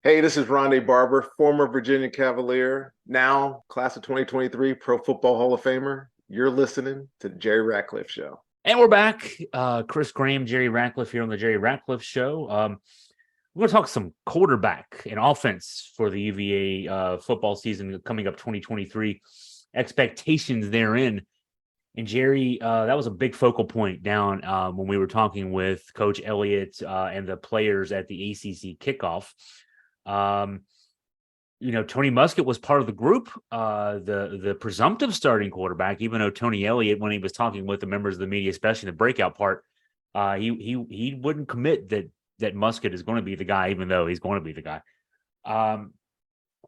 Hey, this is Rondé Barber, former Virginia Cavalier, now class of 2023 Pro Football Hall of Famer. You're listening to the Jerry Ratcliffe Show. And we're back. Chris Graham, Jerry Ratcliffe here on the Jerry Ratcliffe Show. We're going to talk some quarterback and offense for the UVA football season coming up 2023, expectations therein. And Jerry, that was a big focal point down when we were talking with Coach Elliott and the players at the ACC kickoff. Um, Tony Muskett was part of the group, the presumptive starting quarterback, even though Tony Elliott, when he was talking with the members of the media, especially in the breakout part, he wouldn't commit that Muskett is going to be the guy, even though he's going to be the guy.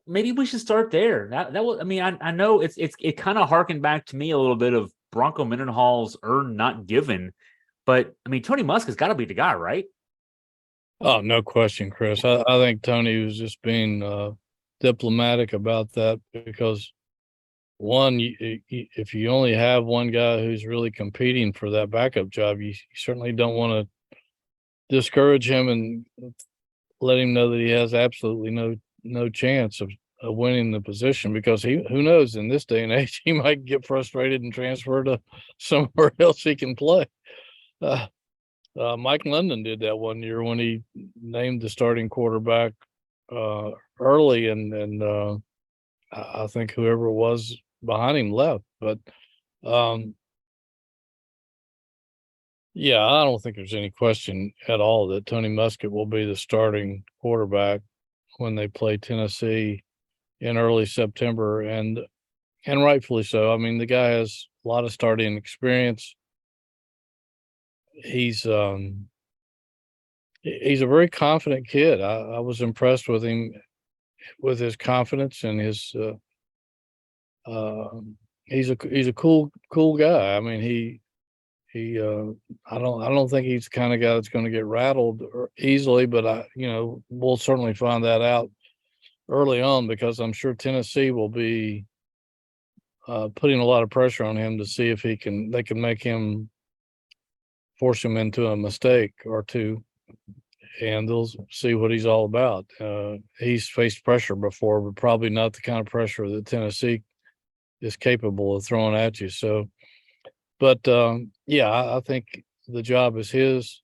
Maybe we should start there. That was, I mean, I know it kind of harkened back to me a little bit of Bronco Mendenhall's earned not given, but I mean, Tony Muskett's got to be the guy, right? Oh, no question, Chris. I think Tony was just being diplomatic about that because one, if you only have one guy who's really competing for that backup job, you certainly don't want to discourage him and let him know that he has absolutely no chance of winning the position, because who knows, in this day and age he might get frustrated and transfer to somewhere else he can play. Mike London did that one year when he named the starting quarterback early, and I think whoever it was behind him left. But yeah, I don't think there's any question at all that Tony Muskett will be the starting quarterback when they play Tennessee in early September, and rightfully so. I mean, the guy has a lot of starting experience. He's a very confident kid. I was impressed with him, with his confidence and his he's a cool guy. I mean, I don't think he's the kind of guy that's going to get rattled easily, but we'll certainly find that out early on, because I'm sure Tennessee will be putting a lot of pressure on him to see if they can make him, force him into a mistake or two, and they'll see what he's all about. He's faced pressure before, but probably not the kind of pressure that Tennessee is capable of throwing at you. So, but yeah, I think the job is his,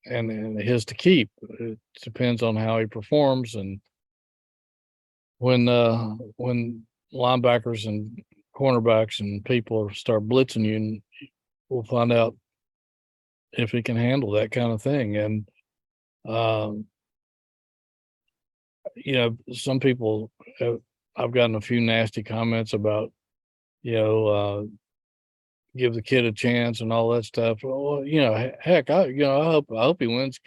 and his to keep. It depends on how he performs, and when linebackers and cornerbacks and people start blitzing you, and we'll find out if he can handle that kind of thing. And some people I've gotten a few nasty comments about, give the kid a chance and all that stuff. Well, heck, I hope he wins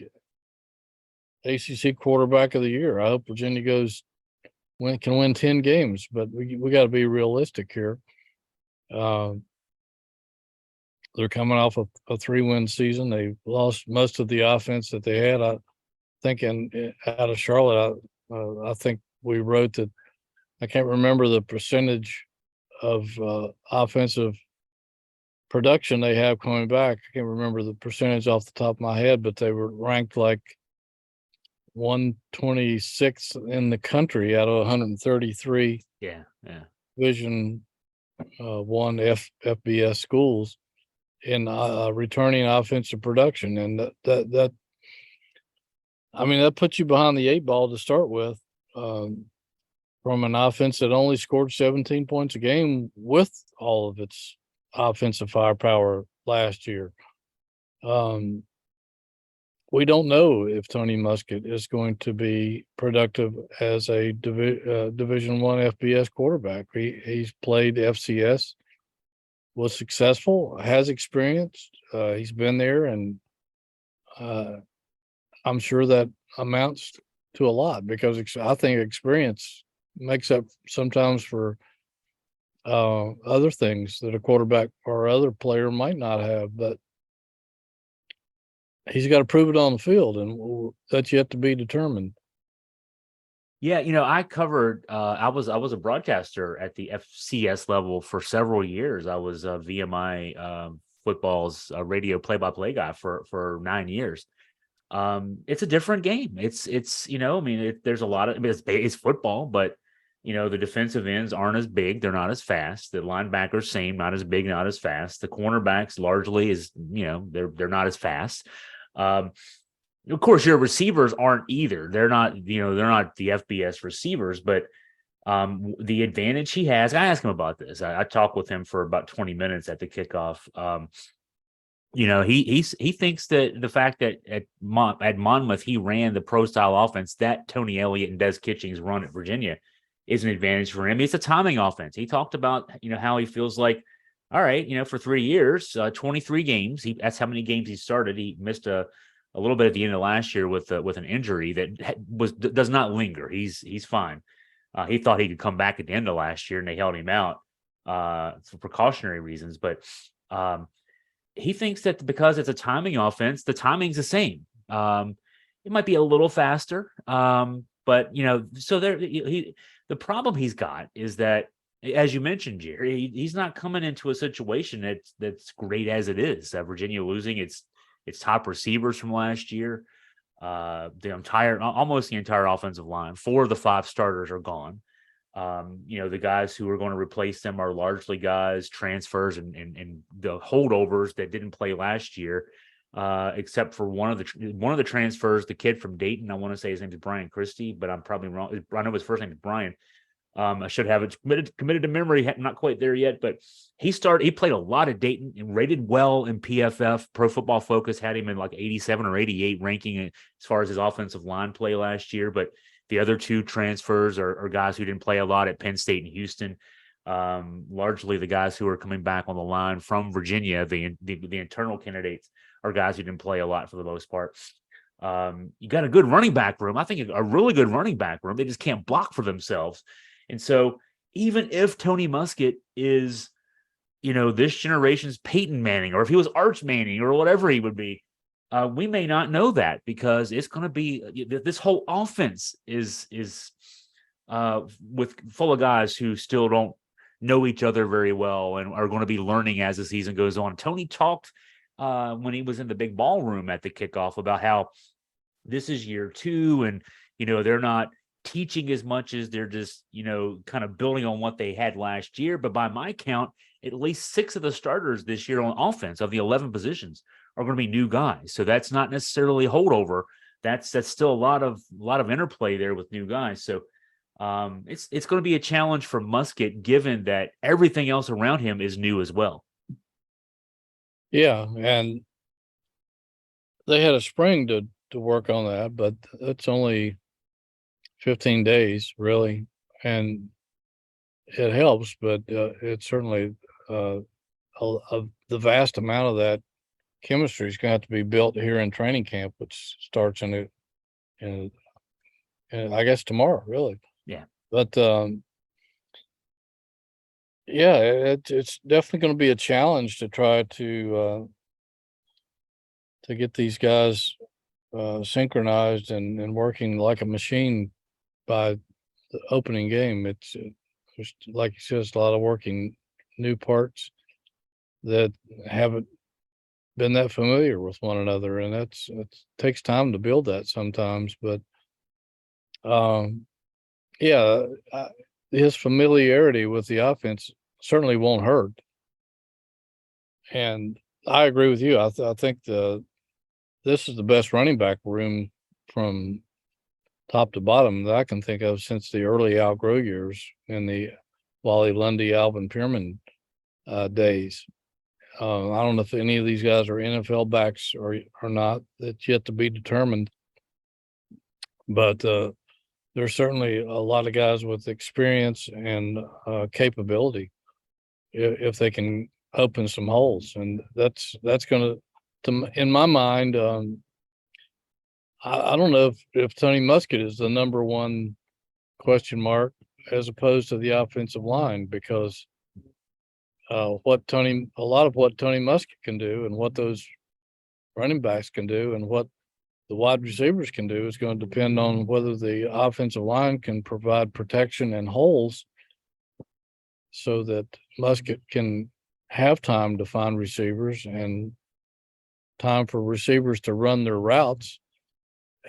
ACC quarterback of the year. I hope Virginia can win 10 games, but we got to be realistic here. They're coming off a 3-win season. They lost most of the offense that they had. I think out of Charlotte, I think we wrote that. I can't remember the percentage of offensive production they have coming back. I can't remember the percentage off the top of my head, but they were ranked like 126th in the country out of 133. Yeah. Division 1 FBS schools in returning offensive production, and that I mean, that puts you behind the 8 ball to start with, from an offense that only scored 17 points a game with all of its offensive firepower last year. We don't know if Tony Muskett is going to be productive as a Division I FBS quarterback. He's played FCS, was successful, has experience. He's been there, and I'm sure that amounts to a lot, because I think experience makes up sometimes for other things that a quarterback or other player might not have. But he's got to prove it on the field, and that's yet to be determined. Yeah, I covered. I was a broadcaster at the FCS level for several years. I was VMI football's radio play-by-play guy for 9 years. it's a different game. It's I mean, there's a lot of, I mean, it's football, but the defensive ends aren't as big, they're not as fast. The linebackers, same, not as big, not as fast. The cornerbacks largely is they're not as fast. Of course, your receivers aren't either. They're not they're not the FBS receivers, but the advantage he has. I asked him about this. I talked with him for about 20 minutes at the kickoff. He thinks that the fact that at Monmouth he ran the pro style offense that Tony Elliott and Des Kitchings run at Virginia is an advantage for him. It's a timing offense. He talked about how he feels like, all right, for 3 years, 23 games. That's how many games he started. He missed a little bit at the end of last year with an injury that does not linger. He's fine. He thought he could come back at the end of last year, and they held him out for precautionary reasons. But he thinks that because it's a timing offense, the timing's the same. It might be a little faster, but so the problem he's got is that, as you mentioned, Jerry, he's not coming into a situation that's great as it is. Virginia losing its top receivers from last year. Almost the entire offensive line, 4 of the 5 starters are gone. The guys who are going to replace them are largely guys, transfers, and the holdovers that didn't play last year, except for one of the transfers, the kid from Dayton. I want to say his name is Brian Christie, but I'm probably wrong. I know his first name is Brian. I should have it committed to memory. Not quite there yet, but he played a lot at Dayton and rated well in PFF. Pro Football Focus had him in like 87 or 88 ranking as far as his offensive line play last year. But the other 2 transfers are guys who didn't play a lot at Penn State and Houston. Largely the guys who are coming back on the line from Virginia, the internal candidates, are guys who didn't play a lot for the most part. You got a good running back room. I think a really good running back room. They just can't block for themselves. And so even if Tony Muskett is, this generation's Peyton Manning, or if he was Arch Manning or whatever he would be, we may not know that, because it's going to be this whole offense is full of guys who still don't know each other very well and are going to be learning as the season goes on. Tony talked when he was in the big ballroom at the kickoff about how this is year 2 and they're not teaching as much as they're just kind of building on what they had last year. But by my count, at least 6 of the starters this year on offense of the 11 positions are going to be new guys. So that's not necessarily holdover. That's still a lot of interplay there with new guys. So it's going to be a challenge for Muskett, given that everything else around him is new as well. Yeah, and they had a spring to work on that, but it's only 15 days really, and it helps, but it's certainly the vast amount of that chemistry is going to have to be built here in training camp, which starts in I guess tomorrow, really. Yeah. But yeah, it's definitely going to be a challenge to try to get these guys synchronized and working like a machine by the opening game. There's, like you said, a lot of working new parts that haven't been that familiar with one another, and it takes time to build that sometimes. But his familiarity with the offense certainly won't hurt. And I agree with you. I think this is the best running back room from top to bottom that I can think of since the early Al Groh years in the Wally Lundy, Alvin Pierman days. I don't know if any of these guys are NFL backs or not. It's yet to be determined. But there's certainly a lot of guys with experience and capability if they can open some holes. And that's going to, in my mind, I don't know if Tony Muskett is the number one question mark as opposed to the offensive line, because a lot of what Tony Muskett can do and what those running backs can do and what the wide receivers can do is going to depend on whether the offensive line can provide protection and holes so that Muskett can have time to find receivers and time for receivers to run their routes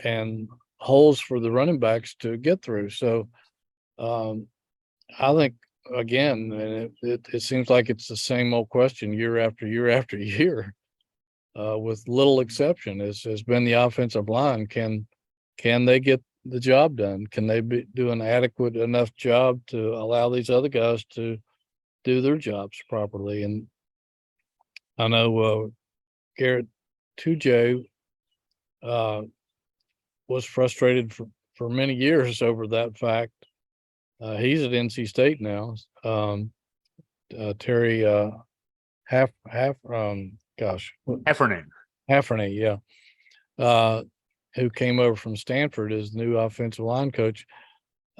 and holes for the running backs to get through. So I think, again, and it seems like it's the same old question year after year after year, with little exception, has been the offensive line. Can they get the job done? Can they do an adequate enough job to allow these other guys to do their jobs properly? And I know Garrett Tujay was frustrated for many years over that fact. He's at NC State now. Terry Heffernan, yeah, who came over from Stanford as new offensive line coach,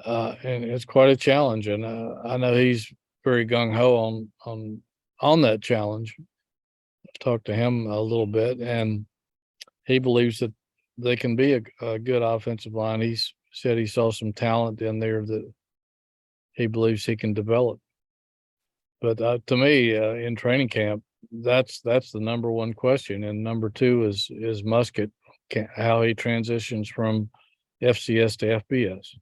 and it's quite a challenge. And I know he's very gung ho on that challenge. I've talked to him a little bit, and he believes that they can be a good offensive line. He said he saw some talent in there that he believes he can develop. But to me, in training camp, that's the number one question, and number two is Muskett, how he transitions from FCS to FBS.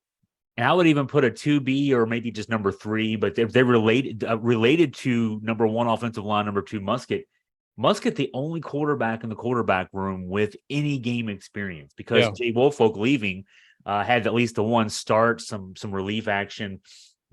And I would even put a 2B or maybe just number 3, but if they're related to number 1 offensive line, number 2 Muskett, the only quarterback in the quarterback room with any game experience, because Jay Woolfolk leaving had at least the one start, some relief action,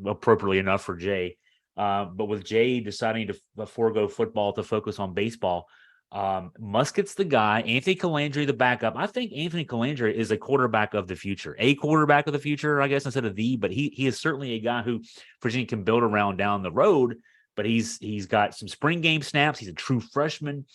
appropriately enough for Jay. But with Jay deciding to forego football to focus on baseball, Muskett's the guy. Anthony Calandre, the backup. I think Anthony Calandre is a quarterback of the future, I guess, instead of but he is certainly a guy who Virginia can build around down the road. But he's got some spring game snaps. He's a true freshman.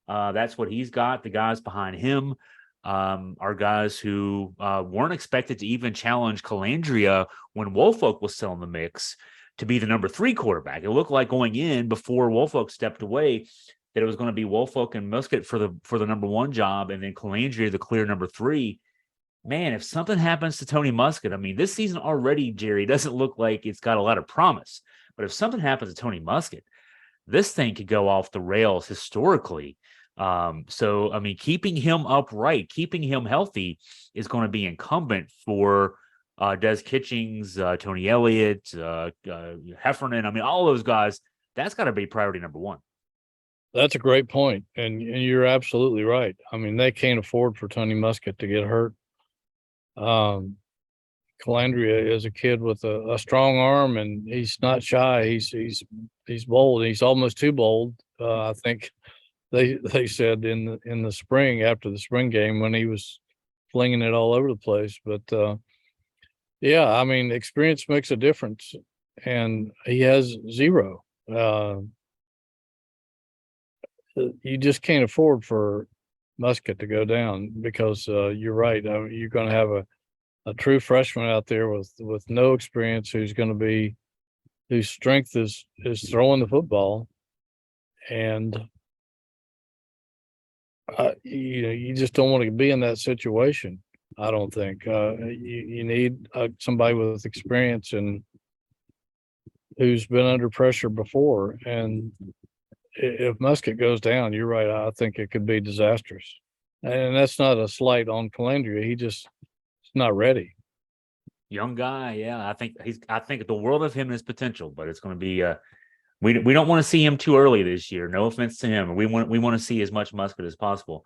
That's what he's got. The guys behind him are guys who weren't expected to even challenge Calandria when Woolfolk was still in the mix to be the number 3 quarterback. It looked like going in before Woolfolk stepped away that it was going to be Woolfolk and Muskett for the number 1 job, and then Calandria the clear number 3. Man, if something happens to Tony Muskett, I mean, this season already, Jerry, doesn't look like it's got a lot of promise. But if something happens to Tony Muskett, this thing could go off the rails historically. So, I mean, keeping him upright, keeping him healthy is going to be incumbent for Des Kitchings, Tony Elliott, Heffernan. I mean, all those guys, that's got to be priority number 1. That's a great point, and you're absolutely right. I mean, they can't afford for Tony Muskett to get hurt. Calandria is a kid with a strong arm, and he's not shy. He's bold. He's almost too bold. I think they said in the spring, after the spring game, when he was flinging it all over the place. But yeah, I mean, experience makes a difference, and he has 0. You just can't afford for Muskett to go down, because you're right. You're going to have a true freshman out there with no experience, whose strength is throwing the football, and you just don't want to be in that situation. I don't think you need somebody with experience and who's been under pressure before. And if Muskett goes down, you're right. I think it could be disastrous, and that's not a slight on Calandria. He's not ready. Young guy, yeah. I think the world of him and his potential, but it's going to be we don't want to see him too early this year. No offense to him. We want to see as much Muskett as possible.